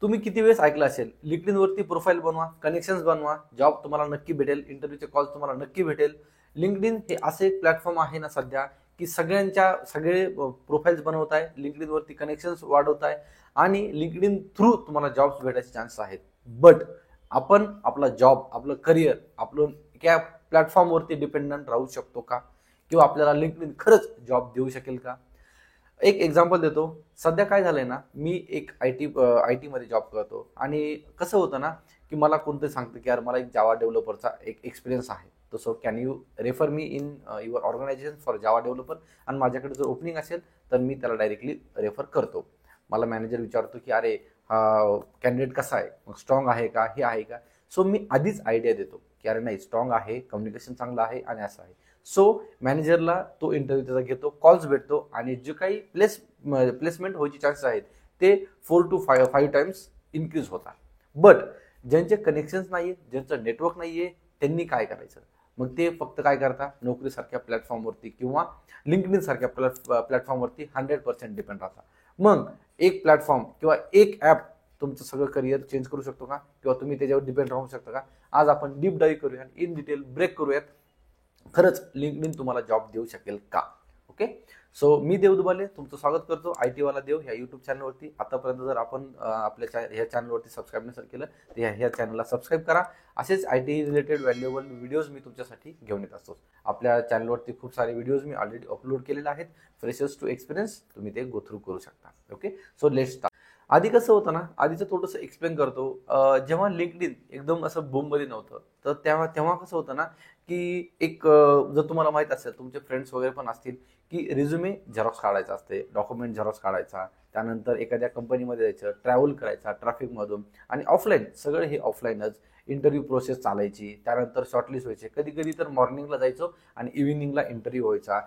तुम्ही किती वेळेस ऐकलं असेल, लिंक्डइनवरती प्रोफाईल बनवा, कनेक्शन्स बनवा, जॉब तुम्हाला नक्की भेटेल, इंटरव्ह्यूचे कॉल तुम्हाला नक्की भेटेल. लिंक्डइन हे असे एक प्लॅटफॉर्म आहे ना सध्या, की सगळे प्रोफाईल्स बनवत आहे, लिंक्डइनवरती कनेक्शन्स वाढवत आहे आणि लिंक्डइन थ्रू तुम्हाला जॉब्स भेटायचे चान्स आहेत. बट आपण आपला जॉब, आपलं करिअर, आपलं त्या प्लॅटफॉर्मवरती डिपेंडंट राहू शकतो का? किंवा आपल्याला लिंक्डइन खरंच जॉब देऊ शकेल का? एक एक्झाम्पल देतो. सध्या काय झालंय ना, मी एक आय टी मध्ये जॉब करतो आणि कसं होतं ना, की मला कोणतं सांगतं की यार मला एक जावा डेव्हलपरचा एक एक्सपिरियन्स आहे, तर so can you refer me in your organization for Java developer. आणि माझ्याकडे जर ओपनिंग असेल तर मी त्याला डायरेक्टली रेफर करतो. मला मॅनेजर विचारतो की अरे हा कॅन्डिडेट कसा आहे, मग स्ट्रॉंग आहे का, हे आहे का. सो मी आधीच आयडिया देतो की अरे नाही, स्ट्रॉंग आहे, कम्युनिकेशन चांगलं आहे आणि असं आहे. सो मॅनेजरला तो इंटरव्ह्यू त्याचा घेतो, कॉल्स भेटतो आणि जे काही प्लेसमेंट व्हायचे चान्सेस आहेत ते 4 to 5 टाइम्स इन्क्रीज होतात. बट ज्यांचे कनेक्शन्स नाहीये, ज्यांचं नेटवर्क नाहीये, त्यांनी काय करायचं? मग ते फक्त काय करतात, नोकरीसारख्या प्लॅटफॉर्मवरती किंवा लिंक्डइन सारख्या प्लॅटफॉर्मवरती 100% डिपेंड राहतात. मग एक प्लॅटफॉर्म किंवा एक ॲप तुमचं सगळं करिअर चेंज करू शकतो का? किंवा तुम्ही त्याच्यावर डिपेंड राहू शकता का? आज आपण डीप डाईव्ह करूया, इन डिटेल ब्रेक करूयात, खरंच लिंक्डइन तुम्हाला जॉब देऊ शकेल का? ओके. सो मी देव दुबाले तुमचं स्वागत करतो आय टी वाला देव ह्या युट्यूब चॅनलवरती. आतापर्यंत जर आपण आपल्या ह्या चॅनलवरती सबस्क्राईब नसेल केलं तर ह्या चॅनलला सबस्क्राईब करा. असेच I T related valuable videos मी तुमच्यासाठी घेऊन येत असतो. आपल्या चॅनलवरती खूप सारे व्हिडिओज मी ऑलरेडी अपलोड केलेले आहेत. फ्रेशर्स टू एक्सपिरियन्स तुम्ही ते गो थ्रू करू शकता. ओके. So let's start. आधी कसं होतं ना, आधीचं थोडंसं एक्सप्लेन करतो. जेव्हा लिंक्डइन एकदम असं बूममध्ये नव्हतं, तर तेव्हा कसं होतं ना, की एक जर तुम्हाला माहित असेल, तुमचे फ्रेंड्स वगैरे पण असतील, की रिझ्युमे झेरॉक्स काढायचा असते, डॉक्युमेंट झेरॉक्स काढायचा, त्यानंतर एखाद्या कंपनीमध्ये जायचं, ट्रॅव्हल करायचा ट्रॅफिकमधून आणि ऑफलाईन, सगळं हे ऑफलाईनच. इंटरव्ह्यू प्रोसेस चालायची, त्यानंतर शॉर्टलिस्ट व्हायचे, कधी कधी तर मॉर्निंगला जायचो आणि इव्हिनिंगला इंटरव्ह्यू व्हायचा.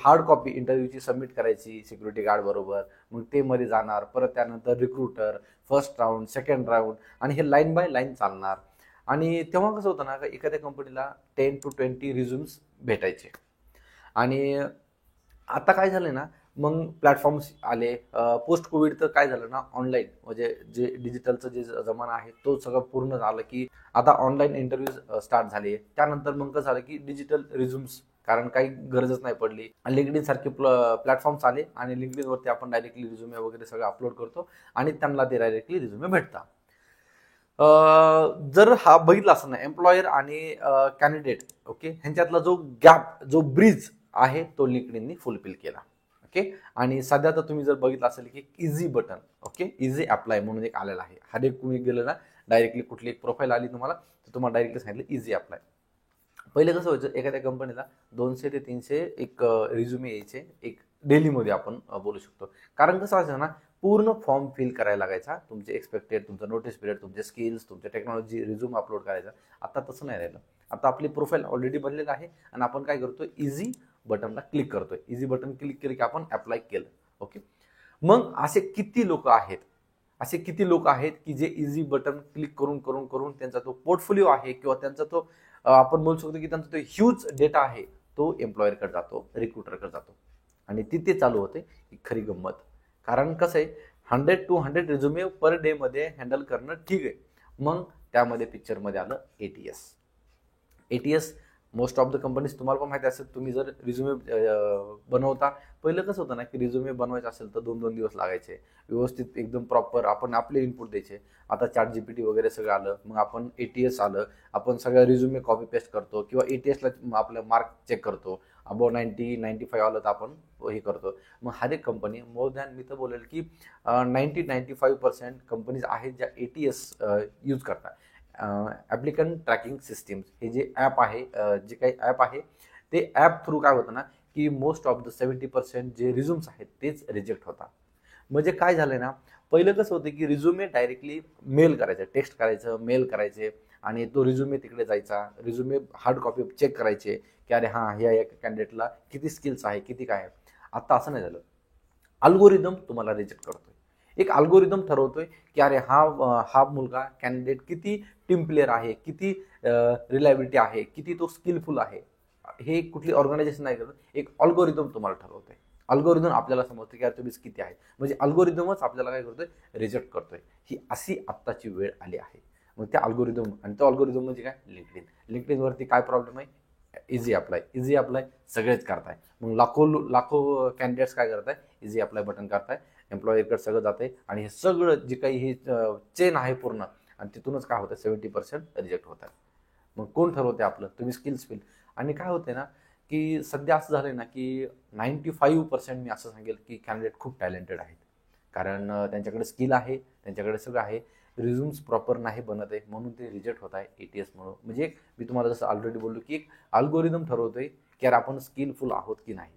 हार्ड कॉपी इंटरव्ह्यूची सबमिट करायची सिक्युरिटी गार्ड बरोबर, मग ते मध्ये जाणार, परत त्यानंतर recruiter, first round, second round, आणि हे लाईन बाय लाईन चालणार. आणि तेव्हा कसं होतं ना, एखाद्या कंपनीला 10 to 20 रिझ्युम्स भेटायचे. आणि आता काय झालंय ना, मग प्लॅटफॉर्म्स आले. पोस्ट कोविड तर काय झालं ना, ऑनलाईन म्हणजे जे डिजिटलचं जे जमाना आहे तो सगळं पूर्ण झालं, की आता ऑनलाईन इंटरव्ह्यूज स्टार्ट झाले. त्यानंतर मग कसं झालं की डिजिटल रिझ्युम्स, कारण काही गरजच नाही पडली. लिंक्डइन सारखे प्लॅटफॉर्म्स आले आणि लिंक्डइनवरती आपण डायरेक्टली रिझ्युमे वगैरे सगळं अपलोड करतो आणि त्यांना ते डायरेक्टली रिझ्युमे भेटतात. जर हा बघितला असं ना, एम्प्लॉयर आणि कॅन्डिडेट, ओके, ह्यांच्यातला जो गॅप, जो ब्रिज आहे तो लिंक्डइननी फुलफिल केला. ओके. आणि सध्या तर तुम्ही जर बघितलं असेल की easy button, okay, easy apply म्हणून एक आलेला आहे. हर एक कुणी गेलं ना, डायरेक्टली कुठली एक प्रोफाईल आली तुम्हाला, तर तुम्हाला डायरेक्टली सांगितलं इझी अप्लाय. पहिले कसं व्हायचं, एखाद्या कंपनीला 200 ते 300 एक रिझ्युमे यायचे, एक डेलीमध्ये आपण बोलू शकतो. कारण कसं असायचं ना, पूर्ण फॉर्म फिल करायला लागायचा, तुमचे एक्सपेक्टेड, तुमचं नोटीस पिरियड, तुमचे स्किल्स, तुमचे टेक्नॉलॉजी, रिझ्यूम अपलोड करायचा. आता तसं नाही राहिलं. आता आपली प्रोफाईल ऑलरेडी बनलेलं आहे आणि आपण काय करतो, इझी बटनला क्लिक करतोय. इझी बटन क्लिक केलं की आपण अप्लाय केलं. ओके. मग असे किती लोक आहेत की जे इझी बटन क्लिक करून करून करून त्यांचा तो पोर्टफोलिओ आहे किंवा त्यांचा तो आपण बोलू शकतो की त्यांचा तो ह्यूज डेटा आहे, तो एम्प्लॉयरकडे जातो, रिक्रुटरकडे जातो आणि तिथे चालू होते ही खरी गंमत. कारण कसं आहे, 100 to 100 रिझ्युमे पर डे मध्ये हँडल करणं ठीक आहे. मग त्यामध्ये पिक्चरमध्ये आलं ATS. Most of the companies, तुम्हाला पण माहिती असेल, तुम्ही जर रिझ्युमे बनवता, पहिलं कसं होतं ना, की रिझ्युमे बनवायचं असेल तर 2-2 दिवस लागायचे, व्यवस्थित एकदम प्रॉपर आपण आपले इनपुट द्यायचे. आता चॅट जीपीटी वगैरे सगळं आलं, मग आपण एटीएस आलं, आपण सगळं रिझ्युमे कॉपी पेस्ट करतो किंवा एटीएसला आपलं मार्क चेक करतो. अबो 90-95 आलं तर आपण हे करतो. मग हर एक कंपनी, मोर दॅन, मी तर बोलेल की 90-95% कंपनीज आहेत ज्या एटीएस यूज करतात. ॲप्लिकंट ट्रॅकिंग सिस्टीम्स, हे जे ॲप आहे, जे काही ॲप आहे, ते ॲप थ्रू काय होतं ना, की मोस्ट ऑफ द 70% जे रिझ्युम्स आहेत तेच रिजेक्ट होतात. म्हणजे काय झालंय ना, पहिलं कसं होतं की रिझ्युमे डायरेक्टली मेल करायचं, टेक्स्ट करायचं, मेल करायचे आणि तो रिझ्युमे तिकडे जायचा. रिझ्युमे हार्ड कॉपी चेक करायचे की अरे हां, ह्या कॅन्डिडेटला किती स्किल्स आहे, किती काय आहे. आता असं नाही झालं. अल्गोरिदम तुम्हाला रिजेक्ट करतोय. एक अल्गोरिदम ठरवतोय की अरे हा मुलगा कॅन्डिडेट किती टीम प्लेअर आहे, किती रिलायबिलिटी आहे, किती तो स्किलफुल आहे. हे कुठली ऑर्गनायझेशन नाही करत, एक अल्गोरिदम तुम्हाला ठरवतोय. अल्गोरिदम आपल्याला समजतं की यार तुम्ही किती आहे, म्हणजे अल्गोरिदमच आपल्याला काय करतोय, रिजेक्ट करतोय. ही अशी आत्ताची वेळ आली आहे. मग त्या अल्गोरिदम, आणि तो अल्गोरिदम म्हणजे काय, लिंक्डइनवरती काय प्रॉब्लेम आहे, इझी अप्लाय सगळेच करताय. मग लाखो लाखो कॅन्डिडेट्स काय करताय, इझी अप्लाय बटन करताय, एम्प्लॉयरकडे सगळं जाते आणि हे सगळं जे काही ही चेन आहे पूर्ण, आणि तिथूनच काय होतं, 70% रिजेक्ट होतात. मग कोण ठरवते आपलं, तुम्ही स्किल्स फील. आणि काय होते ना, की सध्या असं झालंय ना, की 95% मी असं सांगेल की कॅन्डिडेट खूप टॅलेंटेड आहेत. कारण त्यांच्याकडे स्किल आहे, त्यांच्याकडे सगळं आहे, रिझ्यूम्स प्रॉपर नाही बनत आहे, म्हणून ते रिजेक्ट होत आहे ATS म्हणून. म्हणजे मी तुम्हाला जसं ऑलरेडी बोललो की एक अल्गोरिदम ठरवतोय की यार आपण स्किलफुल आहोत की नाही.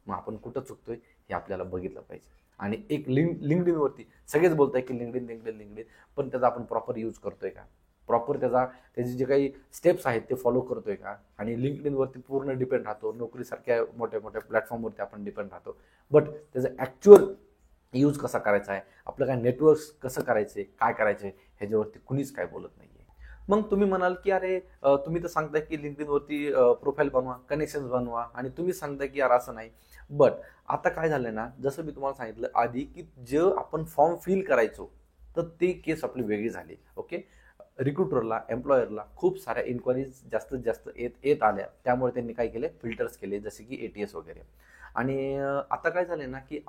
मग आपण कुठं चुकतोय हे आपल्याला बघितलं पाहिजे. आणि एक लिंक्डइनवरती सगळेच बोलताय की लिंक्डइन, पण त्याचा आपण प्रॉपर यूज करतोय का, प्रॉपर त्याचे जे काही स्टेप्स आहेत ते फॉलो करतोय का. आणि लिंक्डइनवरती पूर्ण डिपेंड राहतो, नोकरीसारख्या मोठ्या मोठ्या प्लॅटफॉर्मवरती आपण डिपेंड राहतो, बट त्याचं ॲक्च्युअल यूज कसा करायचा आहे, आपलं काय नेटवर्क कसं करायचं आहे, काय करायचं आहे, ह्याच्यावरती कुणीच काय बोलत नाही आहे. मग तुम्ही म्हणाल की अरे तुम्ही तर सांगताय की लिंक्डइनवरती प्रोफाईल बनवा, कनेक्शन बनवा, आणि तुम्ही सांगताय की यार असं नाही. बट आता काय झालंय ना, जसं मी तुम्हाला सांगितलं आधी की जे आपण फॉर्म फिल करायचो, तर ती केस आपली वेगळी झाली. ओके, रिक्रुटरला, एम्प्लॉयरला खूप साऱ्या इन्क्वायरीज जास्तीत जास्त येत आल्या, त्यामुळे त्यांनी काय केले, फिल्टर्स केले, जसे की ATS वगैरे. आणि आता काय झालंय ना, की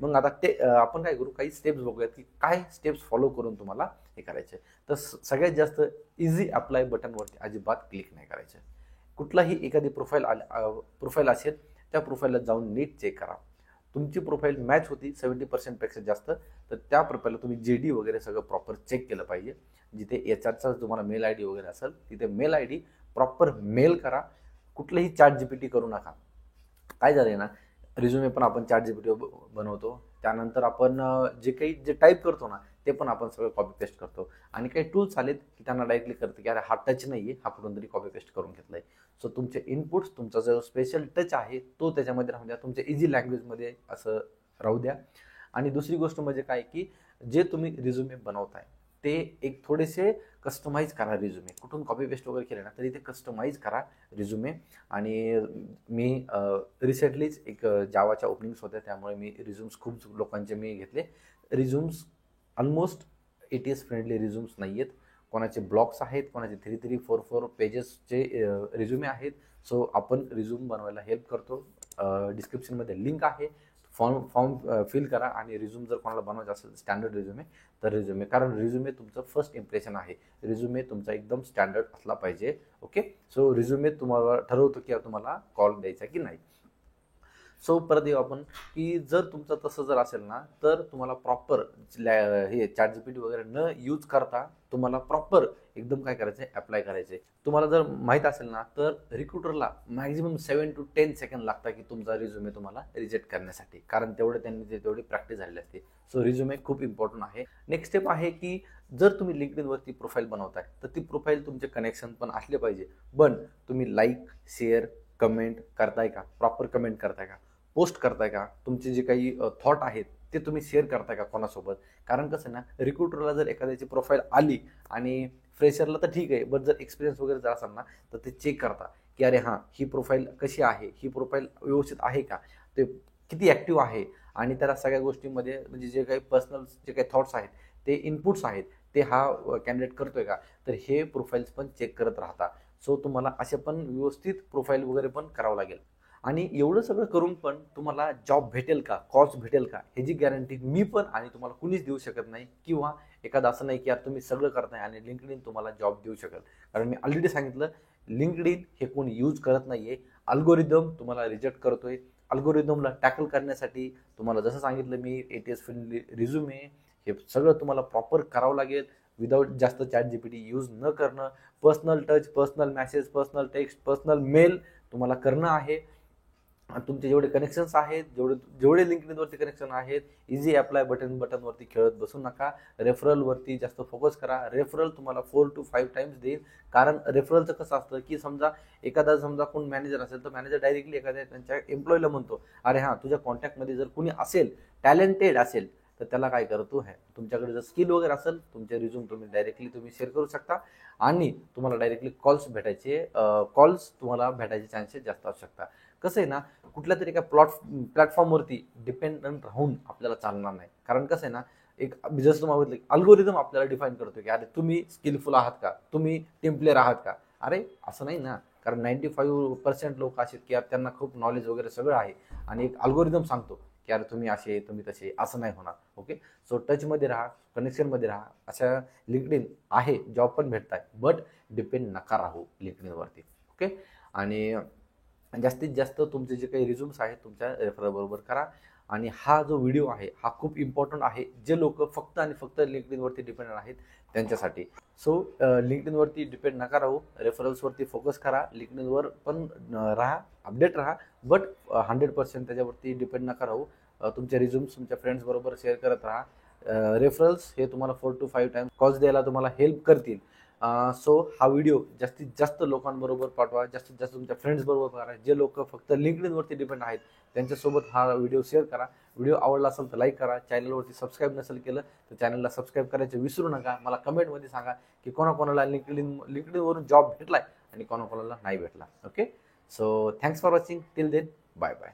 मग आता ते आपण काय करू, काही स्टेप्स बघूयात की काय स्टेप्स फॉलो करून तुम्हाला हे करायचे. तर सगळ्यात जास्त इझी अप्लाय बटनवरती अजिबात क्लिक नाही करायचं. कुठलाही एखादी प्रोफाईल असेल, त्या प्रोफाईलला जाऊन नीट चेक करा. तुमची प्रोफाईल मॅच होती 70% जास्त, तर त्या प्रोफाईलला तुम्ही JD वगैरे सगळं प्रॉपर चेक केलं पाहिजे. जिथे HRचा तुम्हाला मेल ID वगैरे असेल, तिथे मेल ID प्रॉपर मेल करा. कुठलंही ChatGPT करू नका. काय झालंय ना, रिझ्युमे पण आपण ChatGPT बनवतो, त्यानंतर आपण जे टाईप करतो ना, ते पण आपण सगळं कॉपी पेस्ट करतो. आणि काही टूल्स आलेत की त्यांना डायरेक्टली करते की अरे हा टच नाही आहे, हा कुठून तरी कॉपी पेस्ट करून घेतलाय. सो तुमचे इनपुट्स, तुमचा जो स्पेशल टच आहे तो त्याच्यामध्ये राहू द्या, तुमच्या इझी लँग्वेजमध्ये असं राहू द्या. आणि दुसरी गोष्ट म्हणजे काय की जे तुम्ही रिझ्युमे बनवताय ते एक थोडेसे कस्टमाइज करा रिझ्युमे. कुठून कॉपी पेस्ट वगैरे केले ना, तरी ते कस्टमाइज करा रिझ्युमे. आणि मी रिसेंटलीच एक जावाच्या ओपनिंग्स होत्या, त्यामुळे मी रिझ्यूम्स खूप लोकांचे मी घेतले. रिझ्यूम्स ऑलमोस्ट ATS फ्रेंडली रिझ्यूम्स नाही आहेत. कोणाचे ब्लॉक्स आहेत, कोणाचे 3-3, 4-4 पेजेसचे रिझ्युमे आहेत. सो आपण रिझ्यूम बनवायला हेल्प करतो. डिस्क्रिप्शनमध्ये लिंक आहे, फॉर्म फिल करा. आणि रिझ्यूम जर कोणाला बनवायचं असेल स्टँडर्ड रिझ्युमे, तर रिझ्युमे, कारण रिझ्युमे तुमचं फर्स्ट इम्प्रेशन आहे. रिझ्युमे तुमचा एकदम स्टँडर्ड असला पाहिजे. ओके, सो रिझ्युमे तुम्हाला ठरवतो की तुम्हाला कॉल द्यायचा की नाही. सो परत येऊ आपण की जर तुमचं तसं जर असेल ना, तर तुम्हाला प्रॉपर हे ChatGPT वगैरे न यूज करता तुम्हाला प्रॉपर एकदम काय करायचं, अप्लाय करायचे. तुम्हाला जर माहीत असेल ना, तर रिक्रुटरला मॅक्झिमम 7 to 10 सेकंड लागतात की तुमचा रिझ्युमे तुम्हाला रिजेक्ट करण्यासाठी, कारण त्यांनी तेवढी प्रॅक्टिस झालेली असते. सो रिझ्युमे खूप इम्पॉर्टंट आहे. नेक्स्ट स्टेप आहे की जर तुम्ही लिंक्डइनवरती प्रोफाईल बनवताय, तर ती प्रोफाईल तुमचे कनेक्शन पण असले पाहिजे. पण तुम्ही लाईक, शेअर, कमेंट करताय का, प्रॉपर कमेंट करताय का, पोस्ट करताय का, तुमचे जे काही थॉट आहेत ते तुम्ही शेअर करताय का कोणासोबत. कारण कसं ना, रिक्रुटरला जर एखाद्याची प्रोफाईल आली, आणि फ्रेशरला तर ठीक आहे, बट जर एक्सपिरियन्स वगैरे जर असेल ना, तर ते चेक करता की अरे हां, ही प्रोफाईल कशी आहे, ही प्रोफाईल व्यवस्थित आहे का, ते किती ॲक्टिव्ह आहे. आणि त्याला सगळ्या गोष्टींमध्ये म्हणजे जे काही पर्सनल जे काही थॉट्स आहेत, ते इनपुट्स आहेत, ते हा कॅन्डिडेट करतोय का, तर हे प्रोफाईल्स पण चेक करत राहता. सो तुम्हाला असे पण व्यवस्थित प्रोफाईल वगैरे पण करावं लागेल. आणि एवढं सगळं करून पण तुम्हाला जॉब भेटेल का, कॉल्स भेटेल का, ह्याची गॅरंटी मी पण आणि तुम्हाला कुणीच देऊ शकत नाही. किंवा एखादं असं नाही की यार तुम्ही सगळं करताय आणि लिंक्डइन तुम्हाला जॉब देऊ शकेल. कारण मी ऑलरेडी सांगितलं, लिंक्डइन हे कोणी यूज करत नाहीये. अल्गोरिदम तुम्हाला रिजेक्ट करतोय. अल्गोरिदमला टॅकल करण्यासाठी तुम्हाला जसं सांगितलं मी, ATS फ्रेंडली रिझ्युमे, हे सगळं तुम्हाला प्रॉपर करावं लागेल. विदाऊट जास्त ChatGPT यूज न करणं, personal touch, personal message, personal text, personal mail तुम्हाला करणं आहे. तुमचे जेवढे कनेक्शन्स आहेत, जेवढे लिंक्डइनवरती कनेक्शन आहेत, इझी अप्लाय बटनवरती खेळत बसू नका. रेफरलवरती जास्त फोकस करा. रेफरल तुम्हाला 4 to 5 टाइम्स देईल. कारण रेफरलचं कसं असतं की समजा कोण मॅनेजर असेल, तर मॅनेजर डायरेक्टली एखाद्या त्यांच्या एम्प्लॉईला म्हणतो, अरे हां, तुझ्या कॉन्टॅक्टमध्ये जर कुणी असेल, टॅलेंटेड असेल, तर त्याला काय करतो, आहे तुमच्याकडे जर स्किल वगैरे असेल, तुमचे रिझ्यूम तुम्ही शेअर करू शकता. आणि तुम्हाला डायरेक्टली कॉल्स तुम्हाला भेटायचे चान्सेस जास्त असू शकतात. कसं आहे ना, कुठल्या तरी एका प्लॅटफॉर्मवरती डिपेंडंट राहून आपल्याला चालणार नाही. कारण कसं आहे ना, एक जसं तुम्हाला म्हटलं अल्गोरिदम आपल्याला डिफाईन करतो की अरे तुम्ही स्किलफुल आहात का, तुम्ही टीम प्लेअर आहात का. अरे असं नाही ना, कारण 95% लोक असे की यार त्यांना खूप नॉलेज वगैरे सगळं आहे आणि एक अल्गोरिदम सांगतो की अरे तुम्ही असे तुम्ही तसे, असं नाही होणार. ओके, सो टचमध्ये राहा, कनेक्शनमध्ये राहा. अशा लिंक्डइन आहे, जॉब पण भेटत आहे, बट डिपेंड नका राहू लिंक्डइनवरती. ओके, आणि जास्तीत जास्त तुमचे जे काही रिझ्यूम्स आहेत तुमच्या रेफरल बरोबर करा. आणि हा जो व्हिडिओ आहे हा खूप इम्पॉर्टंट आहे जे लोक फक्त आणि फक्त लिंक्डइनवरती डिपेंडेंट आहेत त्यांच्यासाठी. सो लिंक्डइनवरती डिपेंड नका राहू, रेफरल्सवरती फोकस करा. लिंक्डइनवर पण राहा, अपडेट राहा, बट 100% त्याच्यावरती डिपेंड नका राहू. तुमचे रिझ्यूम्स तुमच्या फ्रेंड्स बरोबर शेअर करत राहा. रेफरल्स हे तुम्हाला 4 to 5 टाइम्स कॉल्स द्यायला तुम्हाला हेल्प करतील. सो हा व्हिडिओ जास्तीत जास्त लोकांबरोबर पाठवा, जास्तीत जास्त तुमच्या फ्रेंड्स बरोबर करा. जे लोक फक्त लिंक्डइनवरती डिपेंड आहेत त्यांच्यासोबत हा व्हिडिओ शेअर करा. व्हिडिओ आवडला असेल तर लाईक करा. चॅनलवरती सबस्क्राईब नसेल केलं तर चॅनलला सबस्क्राईब करायचं विसरू नका. मला कमेंटमध्ये सांगा की कोणाकोणाला लिंक्डइनवरून जॉब भेटलाय आणि कोणाकोणाला नाही भेटला. Okay, so thanks for watching. Till then, bye bye.